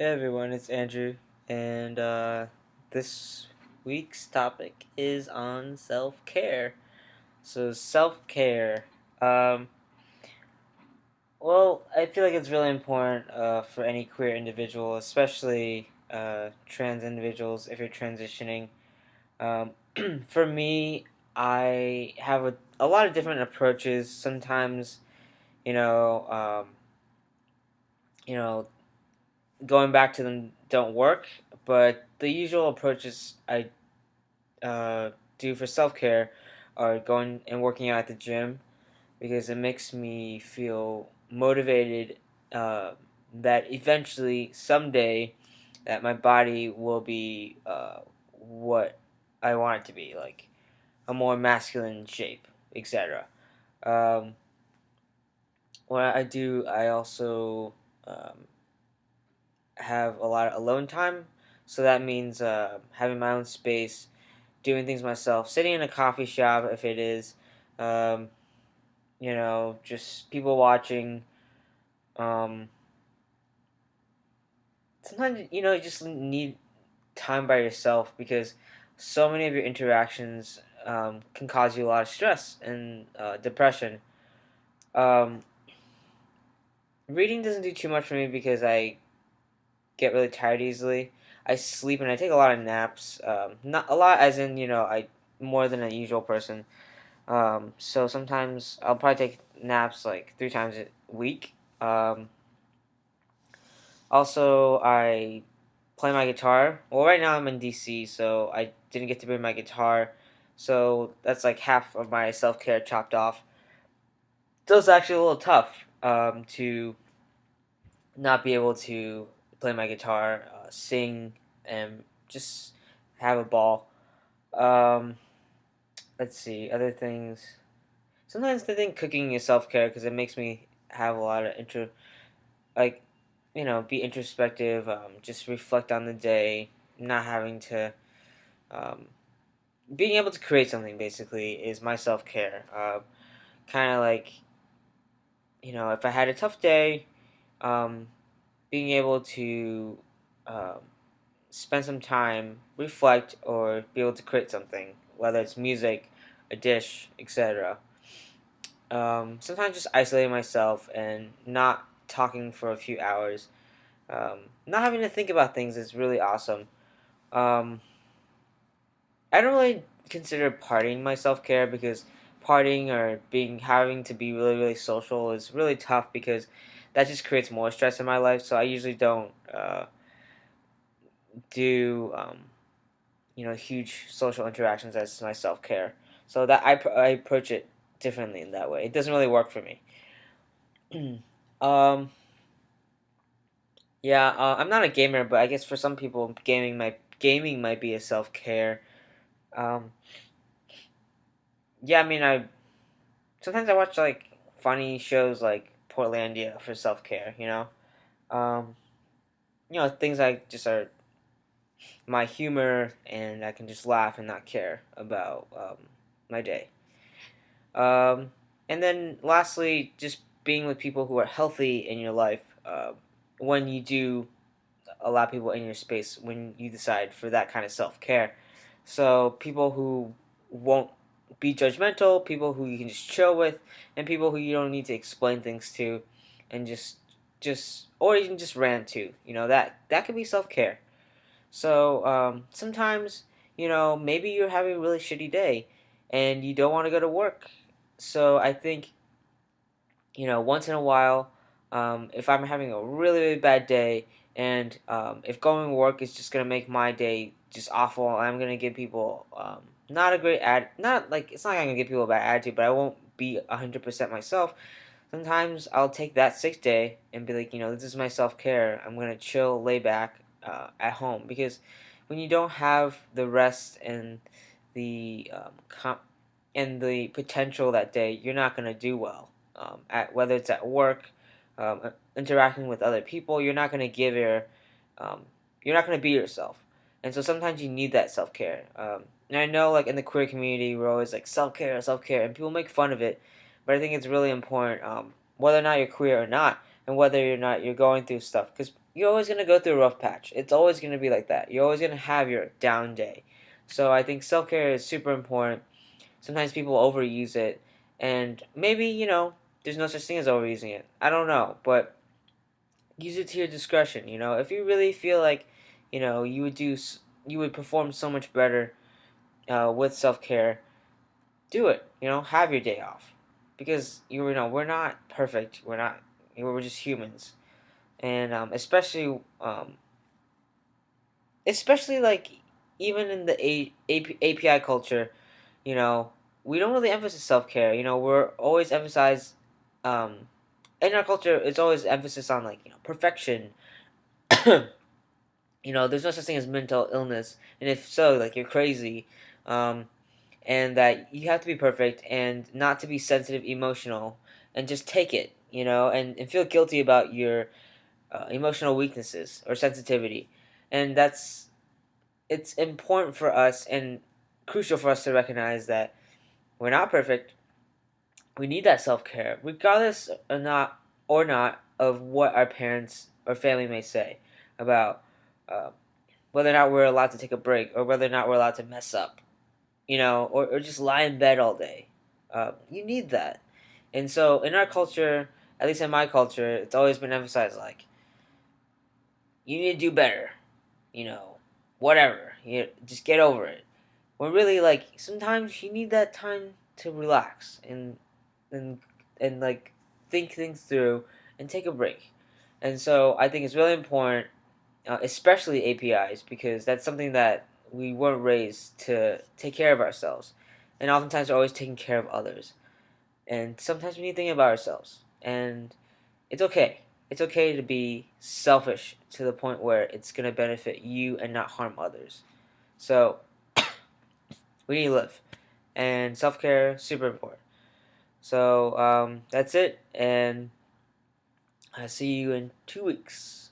Hey everyone, it's Andrew, and this week's topic is on self care. So, self care. Um, I feel like it's really important for any queer individual, especially trans individuals, if you're transitioning. Um, for me, I have a lot of different approaches. Sometimes, you know, um, you know, going back to them don't work, but the usual approaches I uh, do for self care are going and working out at the gym because it makes me feel motivated that eventually someday that my body will be what I want it to be, like a more masculine shape, etc. Um, what I do, I also um, have a lot of alone time, so that means having my own space, doing things myself, sitting in a coffee shop if it is, um, just people watching. Um, Sometimes you just need time by yourself because so many of your interactions can cause you a lot of stress and depression. Um, Reading doesn't do too much for me because I get really tired easily. I sleep and I take a lot of naps. Not a lot, as in I more than a usual person. So sometimes I'll probably take naps like 3 times a week. Also, I play my guitar. Well, right now I'm in DC, so I didn't get to bring my guitar. So that's like half of my self care chopped off. So it's actually a little tough to not be able to play my guitar, sing, and just have a ball. Um, let's see, other things. Sometimes I think cooking is self care because it makes me have a lot of like be introspective, just reflect on the day, not having to, um, being able to create something basically is my self care. Kind of like, if I had a tough day, um, being able to um, spend some time, reflect, or be able to create something, whether it's music, a dish, etc. Sometimes just isolating myself and not talking for a few hours, not having to think about things is really awesome. Um, I don't really consider partying my self care because partying or being having to be really really social is really tough because that just creates more stress in my life. So I usually don't do huge social interactions as my self care. So that I approach it differently in that way. It doesn't really work for me. um, yeah, I'm not a gamer, but I guess for some people, gaming might be a self care. Um, yeah, I mean, I sometimes I watch like funny shows like Portlandia for self care. Um, things like just are my humor, and I can just laugh and not care about my day. Um, and then lastly, just being with people who are healthy in your life. When you do allow people in your space, when you decide for that kind of self care, so people who won't be judgmental, people who you can just chill with, and people who you don't need to explain things to, and just or even just rant to. That could be self care. So sometimes maybe you're having a really shitty day, and you don't want to go to work. So I think once in a while, if I'm having a really, really bad day, and if going to work is just gonna make my day just awful, I'm gonna give people not a great not like it's not gonna give people a bad attitude, but I won't be 100% myself. Sometimes I'll take that sick day and be like, this is my self care. I'm gonna chill, lay back at home because when you don't have the rest and the and the potential that day, you're not gonna do well. At whether it's at work, interacting with other people, um, you're not gonna be yourself. And so sometimes you need that self care. And I know, like in the queer community, we're always like self care, and people make fun of it, but I think it's really important, whether or not you're queer or not. and whether or not you're going through stuff, because you're always going to go through a rough patch. It's always going to be like that. You're always going to have your down day. So I think self-care is super important. Sometimes people overuse it, and maybe, there's no such thing as overusing it. I don't know, but use it to your discretion. If you really feel like, you would perform so much better with self-care, do it. Have your day off, because we're not perfect. We're just humans, and especially like even in the API culture, you know, we don't really emphasize self care. We're always emphasize, in our culture, it's always emphasis on like perfection. There's no such thing as mental illness, and if so, like you're crazy, um, and that you have to be perfect and not to be sensitive, emotional, and just take it. And feel guilty about your emotional weaknesses or sensitivity, and it's important for us and crucial for us to recognize that we're not perfect. We need that self care, regardless or not of what our parents or family may say about uh, whether or not we're allowed to take a break, or whether or not we're allowed to mess up, or just lie in bed all day. You need that, and so in our culture, at least in my culture, it's always been emphasized like you need to do better, you know, whatever. Just get over it. When really, like, sometimes you need that time to relax and and like think things through and take a break. And so I think it's really important, especially APIs, because that's something that we weren't raised to take care of ourselves, and oftentimes we're always taking care of others. And sometimes we need to think about ourselves, and it's okay. It's okay to be selfish to the point where it's gonna benefit you and not harm others. So we need to live, and self care super important. So that's it, and I see you in 2 weeks.